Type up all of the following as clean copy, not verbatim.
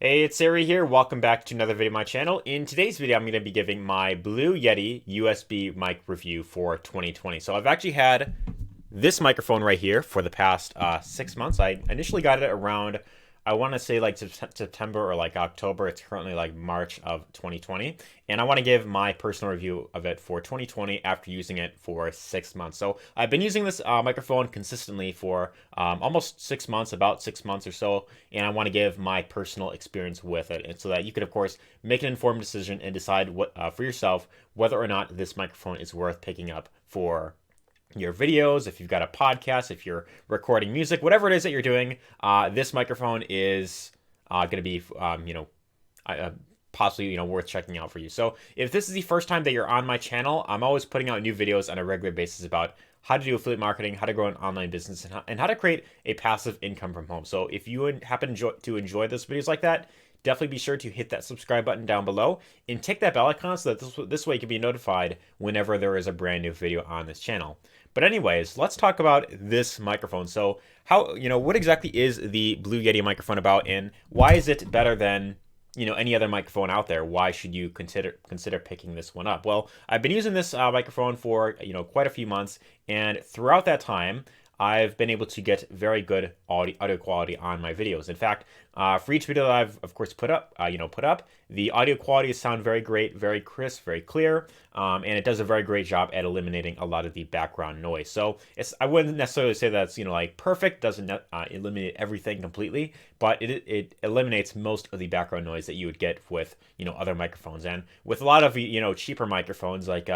Hey, it's Arie here. Welcome back to another video on my channel. In today's video, I'm going to be giving my Blue Yeti USB mic review for 2020. So I've actually had this microphone right here for the past 6 months. I initially got it around, I want to say like September or like October. It's currently like March of 2020. And I want to give my personal review of it for 2020 after using it for 6 months. So I've been using this microphone consistently for almost 6 months, about 6 months or so. And I want to give my personal experience with it. And so that you could, of course, make an informed decision and decide what for yourself whether or not this microphone is worth picking up for your videos, if you've got a podcast, if you're recording music, whatever it is that you're doing, this microphone is going to be, possibly, worth checking out for you. So if this is the first time that you're on my channel, I'm always putting out new videos on a regular basis about how to do affiliate marketing, how to grow an online business, and how to create a passive income from home. So if you happen to enjoy those videos like that, definitely be sure to hit that subscribe button down below and tick that bell icon so that this way you can be notified whenever there is a brand new video on this channel. But anyways, let's talk about this microphone. So what exactly is the Blue Yeti microphone about, and why is it better than any other microphone out there? Why should you consider picking this one up? Well, I've been using this microphone for quite a few months, and throughout that time, I've been able to get very good audio quality on my videos. In fact, for each video that I've of course put up, the audio quality sound very great, very crisp, very clear, and it does a very great job at eliminating a lot of the background noise. So I wouldn't necessarily say that's like perfect, doesn't eliminate everything completely, but it eliminates most of the background noise that you would get with other microphones. And with a lot of cheaper microphones like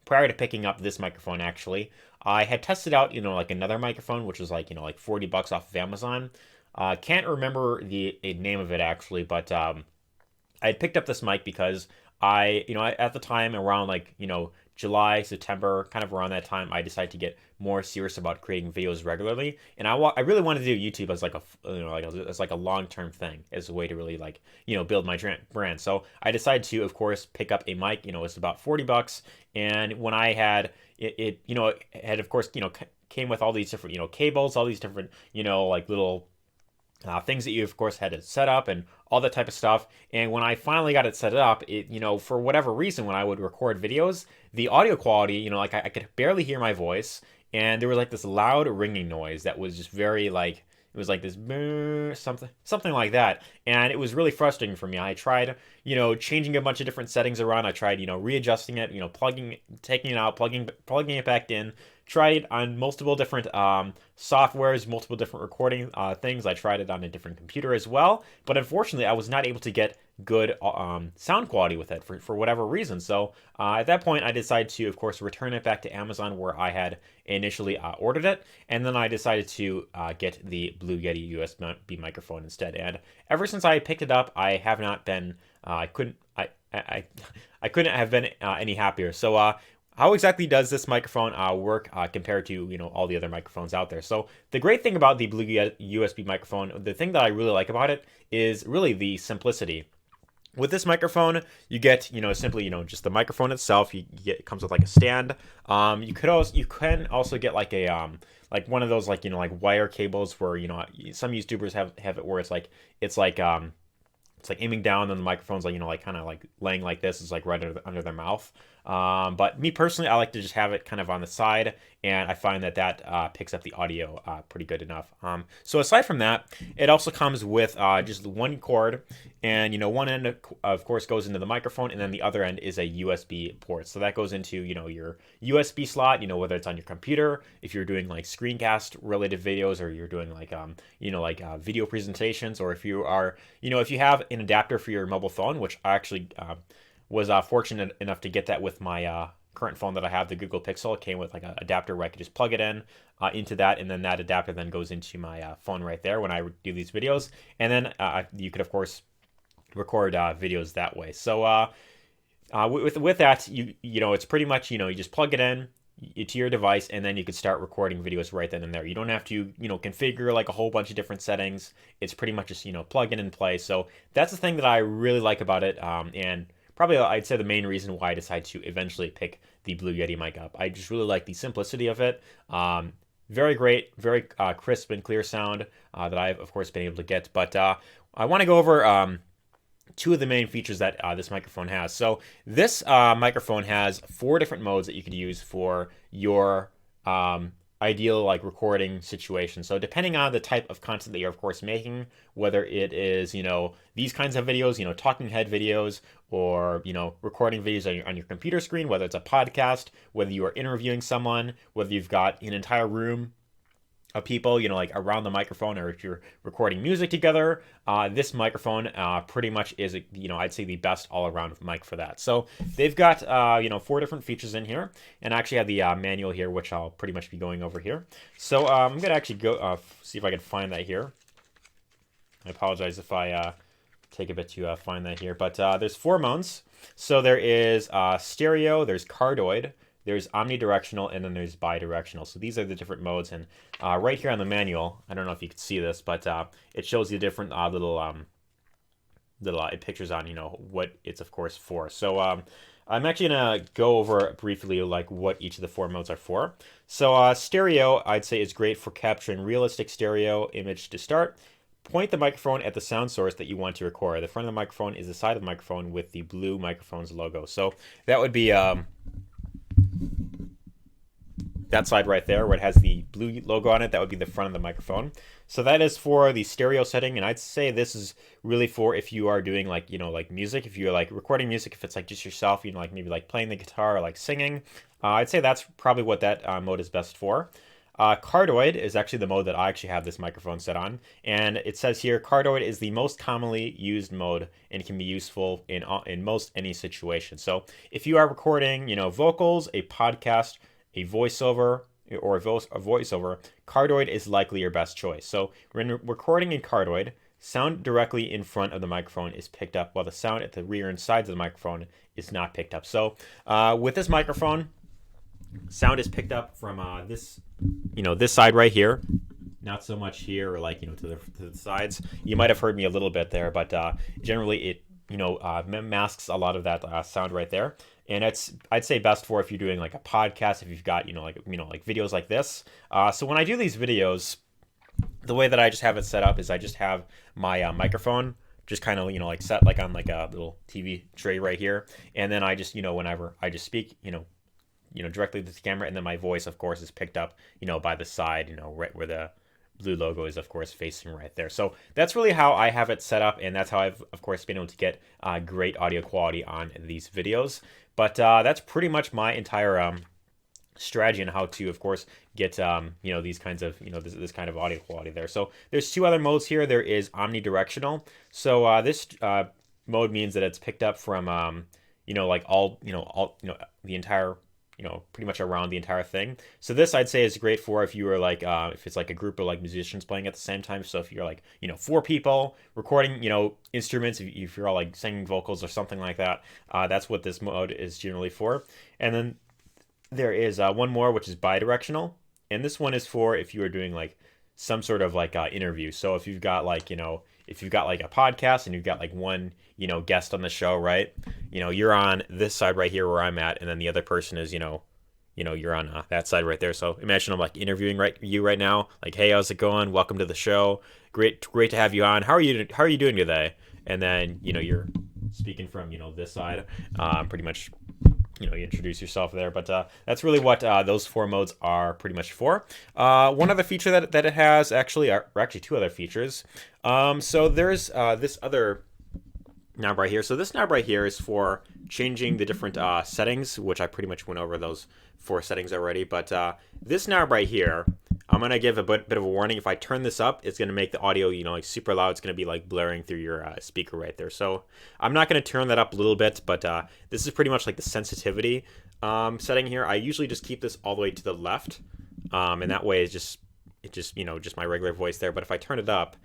prior to picking up this microphone, actually, I had tested out, like another microphone, which was like, like $40 off of Amazon. Can't remember the name of it actually, but I had picked up this mic because at the time around like, July, September, kind of around that time, I decided to get more serious about creating videos regularly, and I really wanted to do YouTube as like a long-term thing, as a way to really like build my brand. So I decided to, of course, pick up a mic. It's about $40, and when I had it had of course came with all these different cables, all these different like little things that you of course had to set up and all that type of stuff. And when I finally got it set up, for whatever reason, when I would record videos, the audio quality, like I could barely hear my voice, and there was like this loud ringing noise that was just very like, it was like this something like that, and it was really frustrating for me. I tried, changing a bunch of different settings around. I tried, readjusting it, taking it out, plugging it back in. Tried it on multiple different softwares, multiple different recording things. I tried it on a different computer as well, but unfortunately, I was not able to get good sound quality with it for whatever reason. So at that point, I decided to, of course, return it back to Amazon where I had initially ordered it, and then I decided to get the Blue Yeti USB microphone instead. And ever since I picked it up, I have not been, I couldn't have been any happier. So how exactly does this microphone work compared to all the other microphones out there? So the great thing about the Blue USB microphone, the thing that I really like about it, is really the simplicity. With this microphone, you get simply just the microphone itself. It comes with like a stand. You can also get like a like one of those like like wire cables where some YouTubers have it where it's like aiming down, and the microphone's like like kind of like laying like this. It's like right under their mouth. But me personally, I like to just have it kind of on the side, and I find that picks up the audio pretty good enough. So aside from that, it also comes with just one cord, and one end of course goes into the microphone, and then the other end is a USB port. So that goes into your USB slot. Whether it's on your computer, if you're doing like screencast related videos, or you're doing like video presentations, or if you are if you have an adapter for your mobile phone, which I actually was fortunate enough to get that with my current phone that I have, the Google Pixel. It came with like an adapter where I could just plug it in into that, and then that adapter then goes into my phone right there when I do these videos. And then you could of course record videos that way. So with that, it's pretty much you just plug it in to your device, and then you could start recording videos right then and there. You don't have to configure like a whole bunch of different settings. It's pretty much just plug in and play. So that's the thing that I really like about it, and probably I'd say the main reason why I decided to eventually pick the Blue Yeti mic up. I just really like the simplicity of it. Very great, very crisp and clear sound that I've of course been able to get. But I want to go over two of the main features that this microphone has. So this microphone has 4 different modes that you could use for your ideal like recording situation. So depending on the type of content that you're of course making, whether it is, these kinds of videos, talking head videos, or, recording videos on your computer screen, whether it's a podcast, whether you are interviewing someone, whether you've got an entire room of people, like around the microphone, or if you're recording music together, this microphone pretty much is, I'd say the best all-around mic for that. So they've got, 4 different features in here, and I actually have the manual here, which I'll pretty much be going over here. So I'm gonna actually go see if I can find that here. I apologize if I take a bit to find that here, but there's 4 modes. So there is stereo, there's cardioid, there's omnidirectional, and then there's bidirectional. So these are the different modes, and right here on the manual, I don't know if you can see this, but it shows you different little pictures on what it's of course for. So I'm actually gonna go over briefly like what each of the 4 modes are for. So stereo, I'd say, is great for capturing realistic stereo image to start. Point the microphone at the sound source that you want to record. The front of the microphone is the side of the microphone with the blue microphone's logo. So that would be that side right there where it has the blue logo on it. That would be the front of the microphone. So that is for the stereo setting, and I'd say this is really for if you are doing like like music, if you're like recording music, if it's like just yourself, like maybe like playing the guitar or like singing. I'd say that's probably what that mode is best for. Cardioid is actually the mode that I actually have this microphone set on, and it says here cardioid is the most commonly used mode and can be useful in most any situation. So if you are recording vocals, a podcast, a voiceover, or a voiceover, cardioid is likely your best choice. So when recording in cardioid, sound directly in front of the microphone is picked up, while the sound at the rear and sides of the microphone is not picked up. So with this microphone, sound is picked up from this side right here, not so much here, or like to the sides. You might have heard me a little bit there, but generally it masks a lot of that sound right there. And I'd say best for if you're doing like a podcast, if you've got like videos like this. So when I do these videos, the way that I just have it set up is I just have my microphone just kind of like set like on like a little TV tray right here, and then I just whenever I just speak directly to the camera, and then my voice of course is picked up by the side, right where the blue logo is of course facing right there. So that's really how I have it set up, and that's how I've of course been able to get great audio quality on these videos. But that's pretty much my entire strategy on how to of course get these kinds of this kind of audio quality there. So there's 2 other modes here. There is omnidirectional. So this mode means that it's picked up from like all the entire pretty much around the entire thing. So this I'd say is great for if you were like if it's like a group of like musicians playing at the same time. So if you're like 4 people recording instruments, if you're all like singing vocals or something like that, that's what this mode is generally for. And then there is one more, which is bidirectional, and this one is for if you are doing like some sort of like interview. So if you've got like if you've got like a podcast and you've got like one guest on the show, right? You're on this side right here where I'm at, and then the other person is you're on that side right there. So imagine I'm like interviewing you right now, like, hey, how's it going? Welcome to the show. Great to have you on. How are you doing today? And then you're speaking from this side, pretty much. You introduce yourself there, but that's really what those 4 modes are pretty much for. One other feature that it has actually 2 other features. So there's this other knob right here. So this knob right here is for changing the different settings, which I pretty much went over those 4 settings already. But this knob right here, I'm going to give a bit of a warning. If I turn this up, it's going to make the audio, like super loud. It's going to be like blaring through your speaker right there. So I'm not going to turn that up a little bit, but this is pretty much like the sensitivity setting here. I usually just keep this all the way to the left. And that way it's just my regular voice there. But if I turn it up,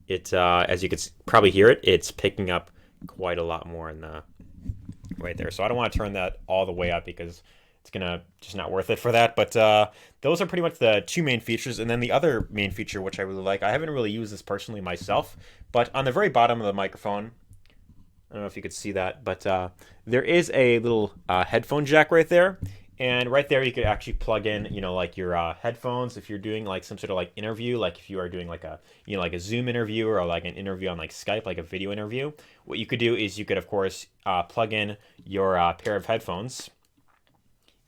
it, as you can probably hear it, it's picking up quite a lot more in the right there. So I don't want to turn that all the way up because it's gonna just not worth it for that. But those are pretty much the 2 main features. And then the other main feature, which I really like, I haven't really used this personally myself, but on the very bottom of the microphone, I don't know if you could see that, but there is a little headphone jack right there. And right there, you could actually plug in, like your headphones if you're doing like some sort of like interview, like if you are doing like a, like a Zoom interview or like an interview on like Skype, like a video interview. What you could do is you could, of course, plug in your pair of headphones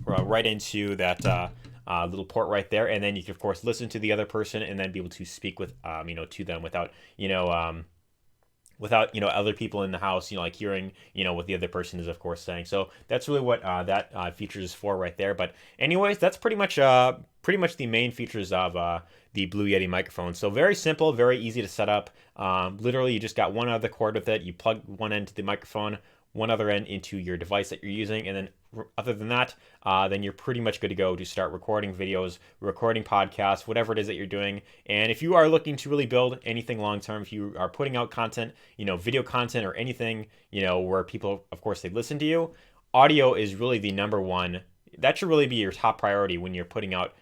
right into that little port right there, and then you can, of course, listen to the other person and then be able to speak with, to them without, other people in the house, like hearing, what the other person is, of course, saying. So that's really what that feature is for right there. But anyways, that's pretty much the main features of the Blue Yeti microphone. So very simple, very easy to set up. Literally, you just got one other cord with it. You plug one end to the microphone, one other end into your device that you're using, and then other than that, then you're pretty much good to go to start recording videos, recording podcasts, whatever it is that you're doing. And if you are looking to really build anything long term, if you are putting out content, video content or anything, where people, of course, they listen to you, audio is really the number one. That should really be your top priority when you're putting out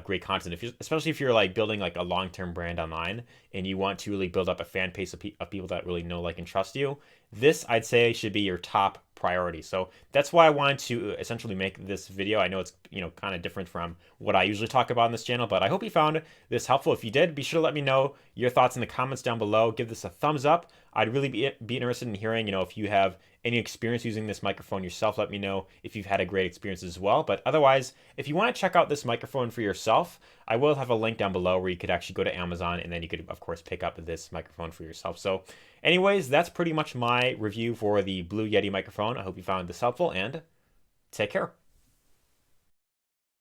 great content. Especially if you're like building like a long-term brand online and you want to really build up a fan base of people that really know, like, and trust you, this I'd say should be your top priority. So that's why I wanted to essentially make this video. I know it's kind of different from what I usually talk about on this channel, but I hope you found this helpful. If you did, be sure to let me know your thoughts in the comments down below. Give this a thumbs up. I'd really be interested in hearing, if you have any experience using this microphone yourself. Let me know if you've had a great experience as well. But otherwise, if you want to check out this microphone for yourself, I will have a link down below where you could actually go to Amazon and then you could, of course, pick up this microphone for yourself. So anyways, that's pretty much my review for the Blue Yeti microphone. I hope you found this helpful, and take care.